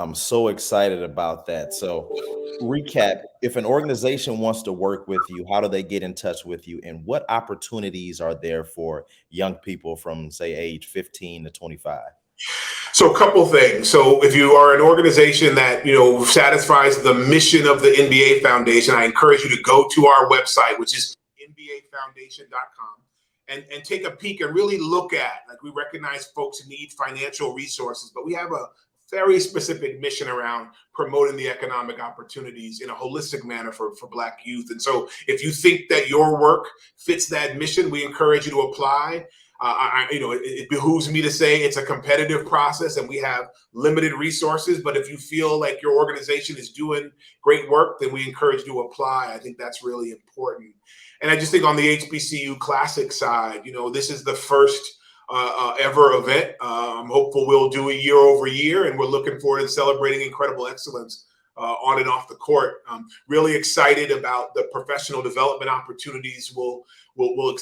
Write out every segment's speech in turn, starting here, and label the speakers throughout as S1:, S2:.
S1: I'm so excited about that. So, recap: if an organization wants to work with you, how do they get in touch with you, and what opportunities are there for young people from, say, age 15 to 25?
S2: So a couple things. So if you are an organization that satisfies the mission of the NBA Foundation, I encourage you to go to our website, which is nbafoundation.com, and take a peek and really look at. Like, we recognize folks need financial resources, but we have a very specific mission around promoting the economic opportunities in a holistic manner for Black youth. And so if you think that your work fits that mission, we encourage you to apply. It behooves me to say it's a competitive process and we have limited resources. But if you feel like your organization is doing great work, then we encourage you to apply. I think that's really important. And I just think on the HBCU Classic side, this is the first ever event. I'm hopeful we'll do it year over year, and we're looking forward to celebrating incredible excellence on and off the court. Really excited about the professional development opportunities. We'll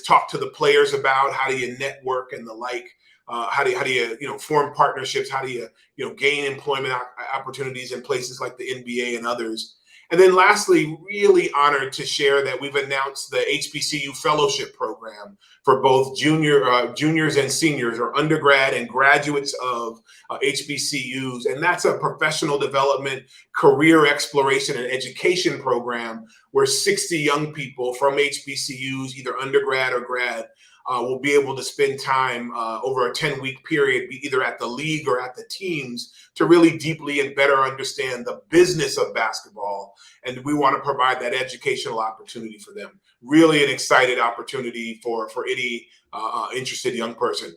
S2: talk to the players about how do you network and the like. How do you form partnerships? How do you gain employment opportunities in places like the NBA and others? And then lastly, really honored to share that we've announced the HBCU Fellowship Program for both juniors and seniors, or undergrad and graduates of HBCUs. And that's a professional development, career exploration, and education program where 60 young people from HBCUs, either undergrad or grad, will be able to spend time over a 10-week period, either at the league or at the teams, to really deeply and better understand the business of basketball. And we want to provide that educational opportunity for them. Really an excited opportunity for any interested young person.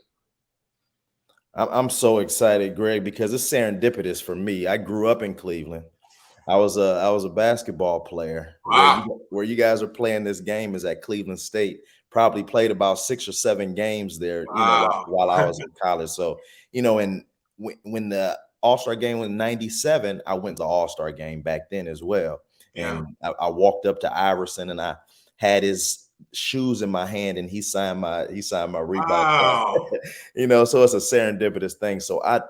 S1: I'm so excited, Greg, because it's serendipitous for me. I grew up in Cleveland. I was a basketball player.
S2: Wow.
S1: Where you guys are playing this game is at Cleveland State. Probably played about 6 or 7 games there,
S2: Wow.
S1: while I was in college. So, and when the All-Star game was in '97, I went to All-Star game back then as well.
S2: Yeah.
S1: And I walked up to Iverson and I had his shoes in my hand and he signed my Reebok.
S2: Wow.
S1: So it's a serendipitous thing. So I'm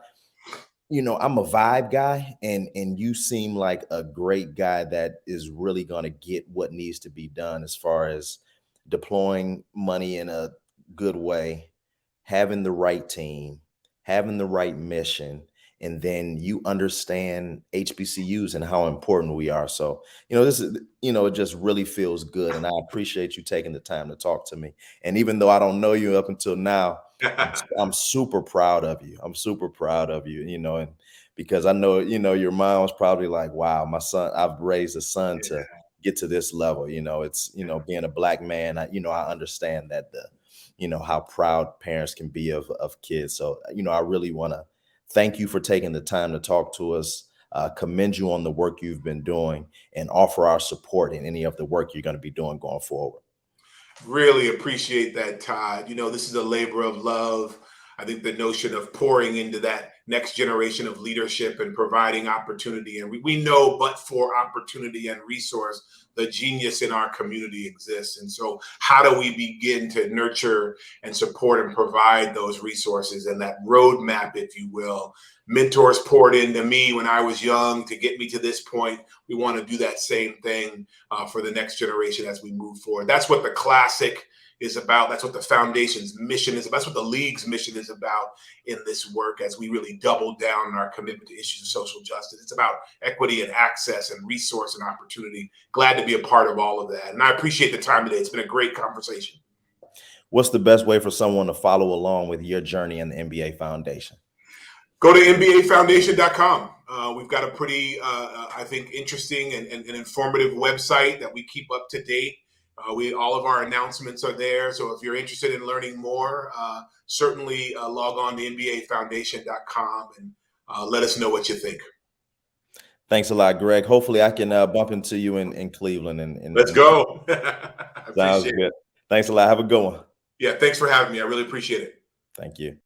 S1: a vibe guy, and you seem like a great guy that is really going to get what needs to be done as far as deploying money in a good way, having the right team, having the right mission, and then you understand HBCUs and how important we are. So, this is, it just really feels good, and I appreciate you taking the time to talk to me. And even though I don't know you up until now, I'm super proud of you. I'm super proud of you, and because I know, your mom was probably like, wow, my son, I've raised a son to get to this level. It's, being a Black man, I understand that how proud parents can be of kids. So, I really want to thank you for taking the time to talk to us, commend you on the work you've been doing, and offer our support in any of the work you're going to be doing going forward.
S2: Really appreciate that, Todd. This is a labor of love. I think the notion of pouring into that next generation of leadership and providing opportunity. And we know, but for opportunity and resource, the genius in our community exists. And so how do we begin to nurture and support and provide those resources and that roadmap, if you will? Mentors poured into me when I was young to get me to this point. We want to do that same thing for the next generation as we move forward. That's what the Classic is about. That's what the foundation's mission is about. That's what the league's mission is about in this work, as we really double down on our commitment to issues of social justice. It's about equity and access and resource and opportunity. Glad to be a part of all of that. And I appreciate the time today. It's been a great conversation.
S1: What's the best way for someone to follow along with your journey in the NBA Foundation?
S2: Go to nbafoundation.com. We've got a pretty, I think, interesting and informative website that we keep up to date. All of our announcements are there. So if you're interested in learning more, certainly log on to nbafoundation.com and let us know what you think.
S1: Thanks a lot, Greg. Hopefully I can bump into you in Cleveland. And
S2: Let's go.
S1: Sounds good. Thanks a lot. Have a good one.
S2: Yeah, thanks for having me. I really appreciate it.
S1: Thank you.